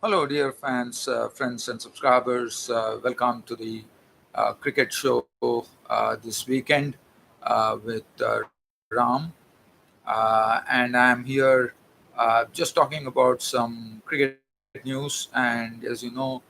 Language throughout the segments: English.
Hello, dear fans, friends, and subscribers. Welcome to the cricket show this weekend with Ram. And I'm here just talking about some cricket news. And as you know,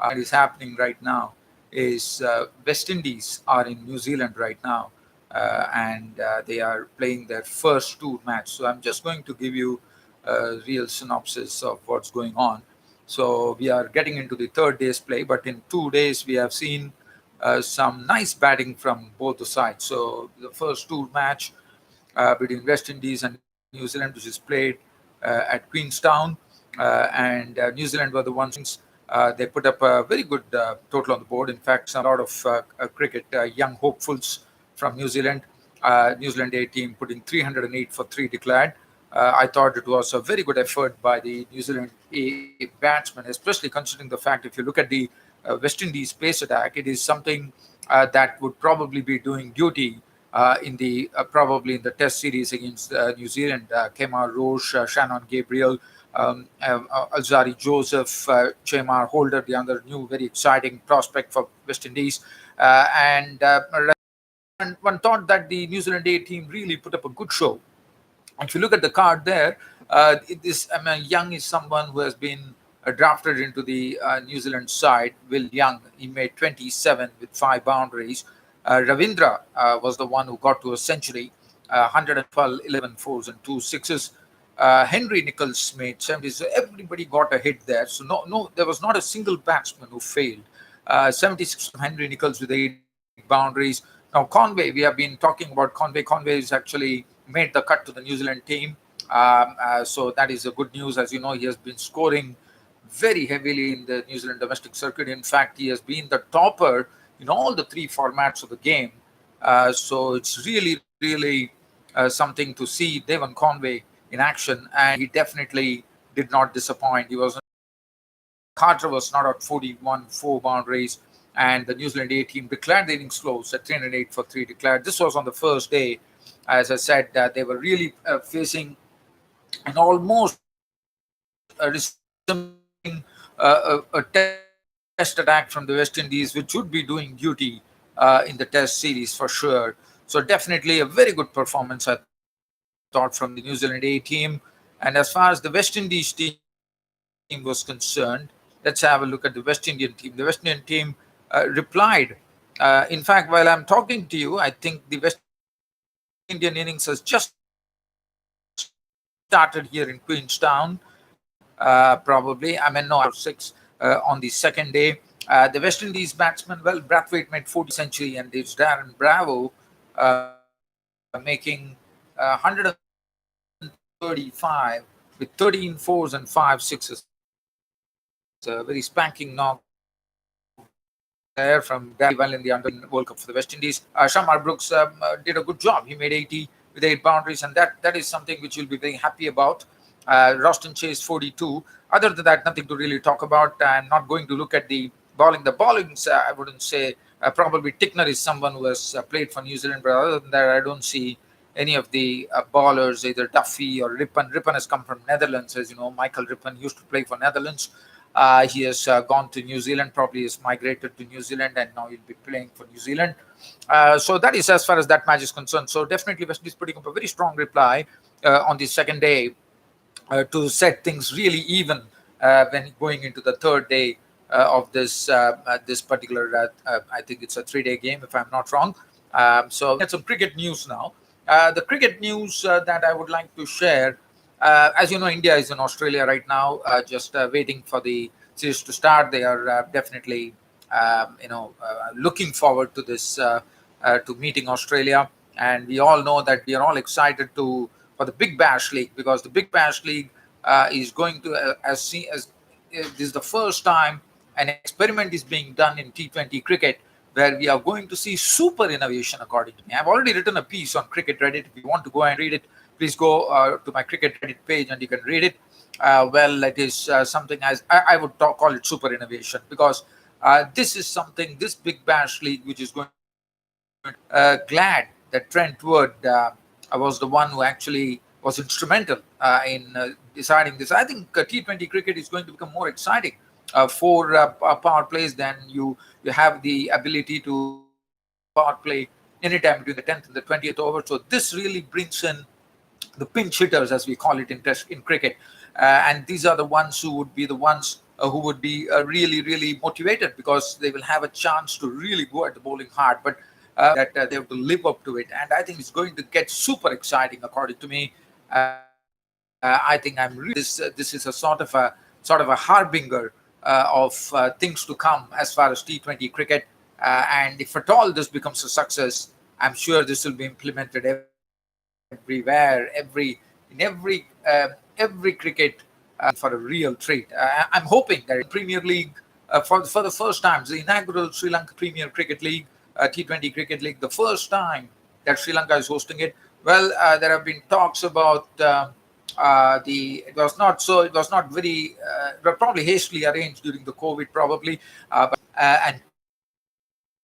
that is happening right now is West Indies are in New Zealand right now, and they are playing their first tour match. So I'm just going to give you a real synopsis of what's going on. So we are getting into the third day's play, but in 2 days we have seen some nice batting from both the sides. So the first tour match between West Indies and New Zealand, which is played at Queenstown, and New Zealand were the ones. They put up a very good total on the board. In fact, some lot of cricket young hopefuls from New Zealand. New Zealand A team putting 308 for three declared. I thought it was a very good effort by the New Zealand A batsmen, especially considering the fact if you look at the West Indies pace attack, it is something that would probably be doing duty in the probably in the Test series against New Zealand. Kemar Roche, Shannon Gabriel, Alzari Joseph, Chamar Holder, the other new very exciting prospect for West Indies, and one thought that the New Zealand A team really put up a good show. If you look at the card there, Young is someone who has been drafted into the New Zealand side. Will Young, he made 27 with five boundaries. Ravindra was the one who got to a century, 112, 11 fours and two sixes. Henry Nichols made 70. So everybody got a hit there. So no, there was not a single batsman who failed. 76 from Henry Nichols with eight boundaries. Now Conway, we have been talking about Conway. Conway is actually made the cut to the New Zealand team. So that is a good news. As you know, he has been scoring very heavily in the New Zealand domestic circuit. In fact, he has been the topper in all the three formats of the game. So it's really something to see Devon Conway in action, and he definitely did not disappoint. He was Carter was not out 41, four boundaries, and the New Zealand A team declared the innings close at 308 for three declared. This was on the first day. As I said, they were really facing an almost resembling a test attack from the West Indies, which would be doing duty in the test series for sure. So definitely a very good performance, I thought, from the New Zealand A team. And as far as the West Indies team was concerned, let's have a look at the West Indian team. The West Indian team replied. In fact, while I'm talking to you, I think the West Indian innings has just started here in Queenstown. Probably, I mean, no, I think 5 or 6 on the second day. The West Indies batsman, well, Brathwaite made 40 century, and there's Darren Bravo making 135 with 13 fours and 5 sixes. A very spanking knock there from Darren well in the under World Cup for the West Indies. Shamar Brooks did a good job. He made 80 with eight boundaries, and that is something which you'll be very happy about. Roston Chase 42. Other than that, nothing to really talk about. I'm not going to look at the bowling. The bowlings, I wouldn't say. Probably Tickner is someone who has played for New Zealand, but other than that, I don't see any of the bowlers, either Duffy or Rippon. Rippon has come from Netherlands, as you know. Michael Rippon used to play for Netherlands. He has gone to New Zealand, probably has migrated to New Zealand, and now he'll be playing for New Zealand. So that is as far as that match is concerned. So definitely West Indies putting up a very strong reply on the second day to set things really even when going into the third day of this particular. I think it's a 3-day game, if I'm not wrong. So we had some cricket news now. The cricket news that I would like to share. As you know, India is in Australia right now, just waiting for the series to start. They are definitely, looking forward to this, to meeting Australia. And we all know that we are all excited for the Big Bash League, because the Big Bash League is going to, as this is the first time an experiment is being done in T20 cricket, where we are going to see super innovation, according to me. I've already written a piece on Cricket Reddit. If you want to go and read it, please go to my Cricket Reddit page and you can read it. Well, it is something as I would call it super innovation, because this is something, this Big Bash League, which is going to, glad that Trent Wood was the one who actually was instrumental in deciding this. I think T20 cricket is going to become more exciting for power plays. Than you have the ability to power play anytime between the 10th and the 20th over. So this really brings in the pinch hitters, as we call it in cricket, and these are the ones who would be the ones who would be really motivated, because they will have a chance to really go at the bowling hard, but that they have to live up to it. And I think it's going to get super exciting, according to me. I think I'm really this is a sort of a harbinger of things to come as far as T20 cricket. And if at all this becomes a success, I'm sure this will be implemented everywhere, every cricket for a real treat. I'm hoping that in Premier League, for the first time, the inaugural Sri Lanka Premier Cricket League, T20 Cricket League, the first time that Sri Lanka is hosting it. Well, there have been talks about it was not so, it was not very, probably hastily arranged during the COVID, probably. And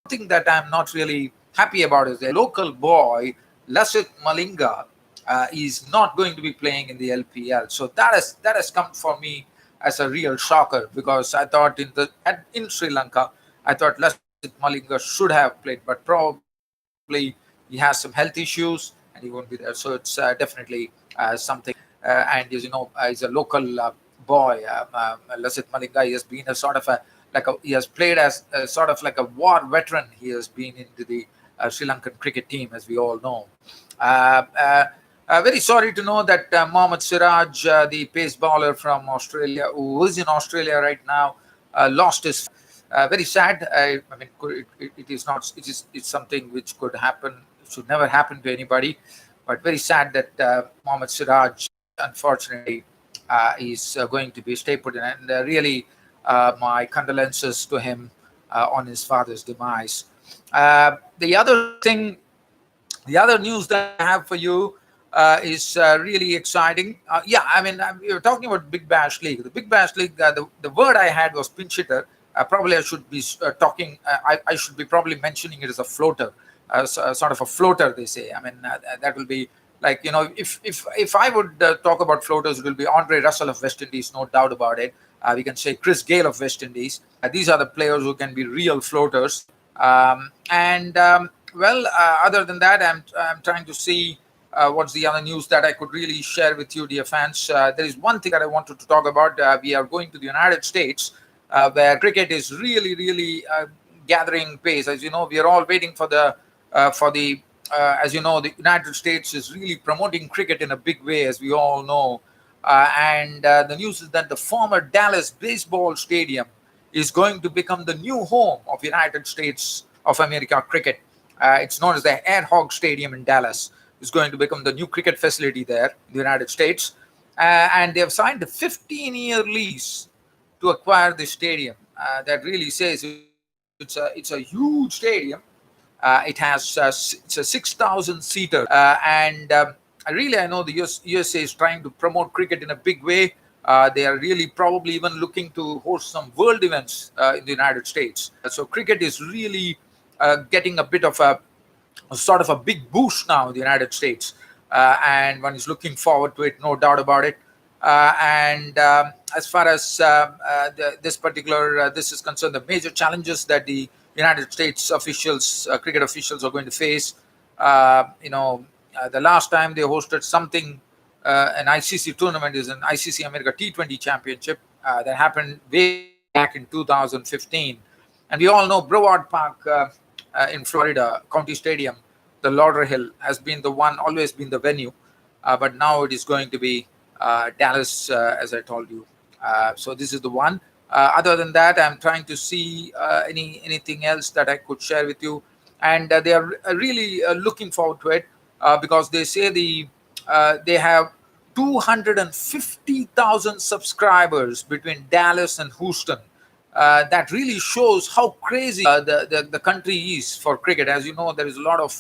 one thing that I'm not really happy about is the local boy, Lasit Malinga, is not going to be playing in the LPL. So that has come for me as a real shocker, because I thought in Sri Lanka, I thought Lasit Malinga should have played, but probably he has some health issues and he won't be there. So it's definitely something. And as you know, he's a local boy, Lasit Malinga. He has been a sort of he has played as a sort of like a war veteran. He has been into the Sri Lankan cricket team, as we all know. Uh, uh, very sorry to know that Mohammad Siraj, the pace bowler from Australia, who is in Australia right now, lost his. Very sad. I mean, it is not. It's something which could happen. It should never happen to anybody. But very sad that Mohammad Siraj, unfortunately, is going to be stay put in. And really, my condolences to him on his father's demise. The other thing, the other news that I have for you is really exciting. Yeah, I mean, we were talking about Big Bash League. The Big Bash League, the word I had was pinch hitter. Probably I should be I should be probably mentioning it as a floater, sort of a floater, they say. I mean, that will be like, if I would talk about floaters, it will be Andre Russell of West Indies, no doubt about it. We can say Chris Gale of West Indies. These are the players who can be real floaters. Other than that, I'm trying to see what's the other news that I could really share with you, dear fans. There is one thing that I wanted to talk about. We are going to the United States, where cricket is really gathering pace. As you know, we are all waiting for the as you know, the United States is really promoting cricket in a big way, as we all know. And the news is that the former Dallas Baseball Stadium is going to become the new home of United States of America cricket. It's known as the Ad Hoc Stadium in Dallas. It's going to become the new cricket facility there in the United States. And they have signed a 15-year lease to acquire this stadium. That really says it's a huge stadium. It's a 6,000 seater, and I know the USA is trying to promote cricket in a big way. They are really probably even looking to host some world events in the United States. So cricket is really getting a bit of a sort of a big boost now in the United States, and one is looking forward to it, no doubt about it. And As far as this is concerned, the major challenges that the United States officials, cricket officials, are going to face. The last time they hosted something, an ICC tournament, is an ICC America T20 Championship that happened way back in 2015, and we all know Broward Park in Florida, County Stadium, the Lauderhill, has been the one, always been the venue, but now it is going to be Dallas, as I told you. So this is the one. Other than that, I'm trying to see anything else that I could share with you, and they are really looking forward to it because they say they have 250,000 subscribers between Dallas and Houston. That really shows how crazy the country is for cricket. As you know, there is a lot of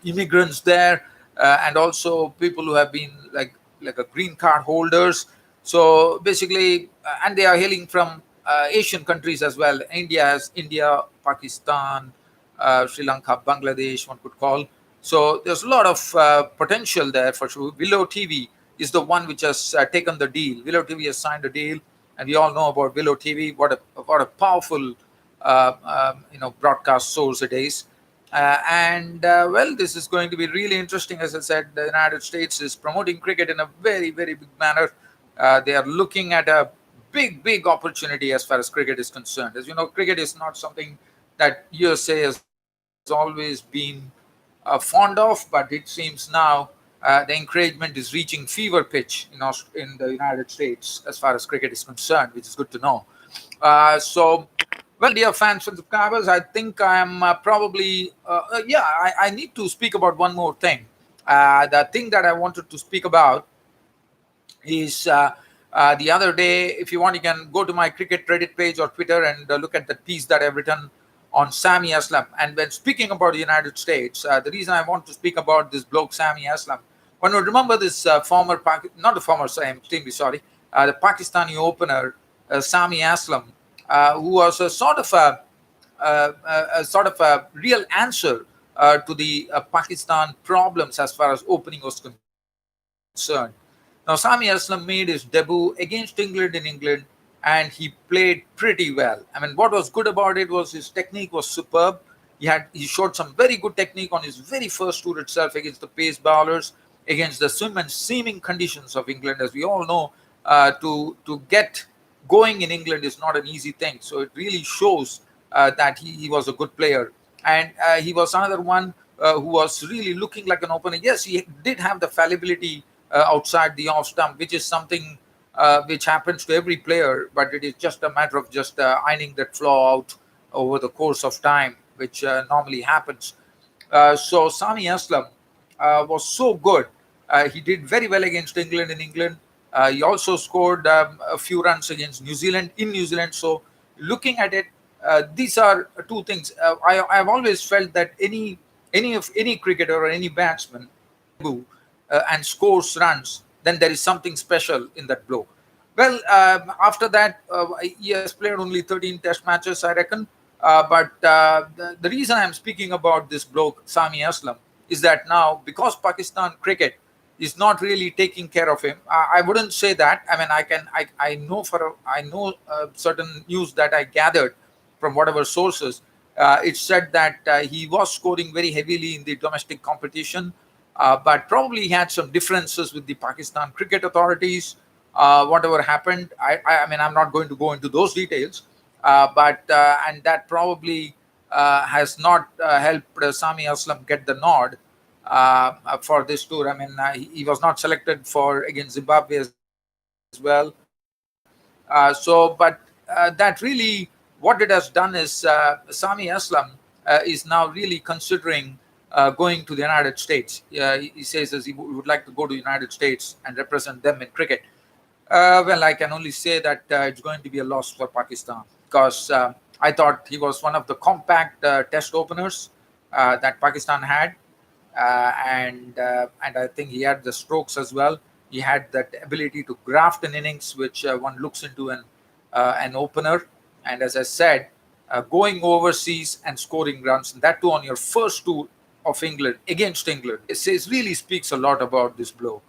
immigrants there, and also people who have been like a green card holders. So basically, and they are hailing from Asian countries as well. India, Pakistan, Sri Lanka, Bangladesh, one could call. So basically, they are really looking forward to it because they say they have 250,000 subscribers between Dallas and Houston. That really shows how crazy the country is for cricket. As you know, there is a lot of immigrants there, and also people who have been like green card holders. So basically, and they are hailing from Asian countries as well. India, Pakistan, Sri Lanka, Bangladesh, one could call. So there's a lot of potential there for sure. Willow TV is the one which has taken the deal. Willow TV has signed a deal, and we all know about Willow TV. What a powerful broadcast source it is. Well, this is going to be really interesting. As I said, the United States is promoting cricket in a very, very big manner. They are looking at a big opportunity as far as cricket is concerned. As you know, cricket is not something that USA has always been fond of, but it seems now the encouragement is reaching fever pitch in the United States as far as cricket is concerned, which is good to know. Well, dear fans and subscribers, I think I'm I need to speak about one more thing. The thing that I wanted to speak about is the other day. If you want, you can go to my cricket Reddit page or Twitter and look at the piece that I've written on Sami Aslam. And when speaking about the United States, the reason I want to speak about this bloke Sami Aslam, one would remember this not the former, sorry, I'm extremely sorry, the Pakistani opener Sami Aslam, who was a sort of a real answer to the Pakistan problems as far as opening was concerned. Now, Sami Aslam made his debut against England in England, and he played pretty well. I mean, what was good about it was his technique was superb. He showed some very good technique on his very first tour itself against the pace bowlers, against the swim and seaming conditions of England. As we all know, to get going in England is not an easy thing. So it really shows that he was a good player. And he was another one who was really looking like an opener. Yes, he did have the fallibility outside the off stump, which is something which happens to every player, but it is just a matter of just ironing that flaw out over the course of time, which normally happens. So Sami Aslam was so good. He did very well against England in England. He also scored a few runs against New Zealand in New Zealand. So looking at it, these are two things. I've always felt that any cricketer or any batsman and scores runs, then there is something special in that bloke. Well, after that, he has played only 13 Test matches, I reckon. But the reason I'm speaking about this bloke, Sami Aslam, is that now because Pakistan cricket is not really taking care of him. I wouldn't say that. I mean, I know certain news that I gathered from whatever sources. It said that he was scoring very heavily in the domestic competition, but probably he had some differences with the Pakistan cricket authorities. Whatever happened, I mean, I'm not going to go into those details, and that probably has not helped Sami Aslam get the nod for this tour. I mean, he was not selected for against Zimbabwe as well. That really, what it has done is Sami Aslam is now really considering going to the United States. He says as he would like to go to the United States and represent them in cricket. Well, I can only say that it's going to be a loss for Pakistan because I thought he was one of the compact test openers that Pakistan had. And I think he had the strokes as well. He had that ability to graft an innings, which one looks into an opener. And as I said, going overseas and scoring runs, and that too on your first tour of England against England, really speaks a lot about this bloke.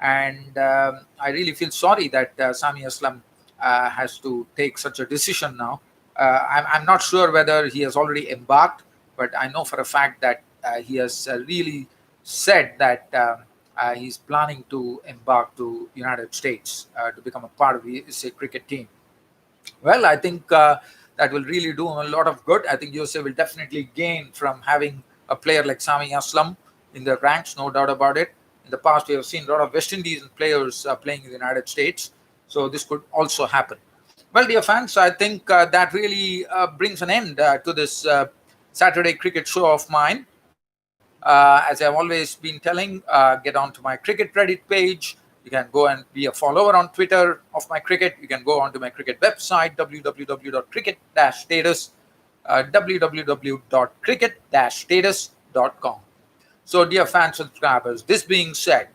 And I really feel sorry that Sami Aslam has to take such a decision now. I'm not sure whether he has already embarked, but I know for a fact that he has really said that he's planning to embark to United States to become a part of the USA cricket team. Well, I think that will really do a lot of good. I think USA will definitely gain from having a player like Sami Aslam in their ranks, no doubt about it. In the past, we have seen a lot of West Indies players playing in the United States, so this could also happen. Well, dear fans, I think that really brings an end to this Saturday cricket show of mine. As I've always been telling, get onto my cricket Reddit page. You can go and be a follower on Twitter of my cricket. You can go onto my cricket website, www.cricket-status, www.cricket-status.com. So, dear fans and subscribers, this being said,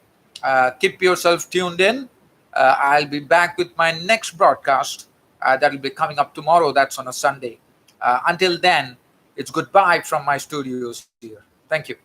keep yourself tuned in. I'll be back with my next broadcast that will be coming up tomorrow. That's on a Sunday. Until then, it's goodbye from my studios here. Thank you.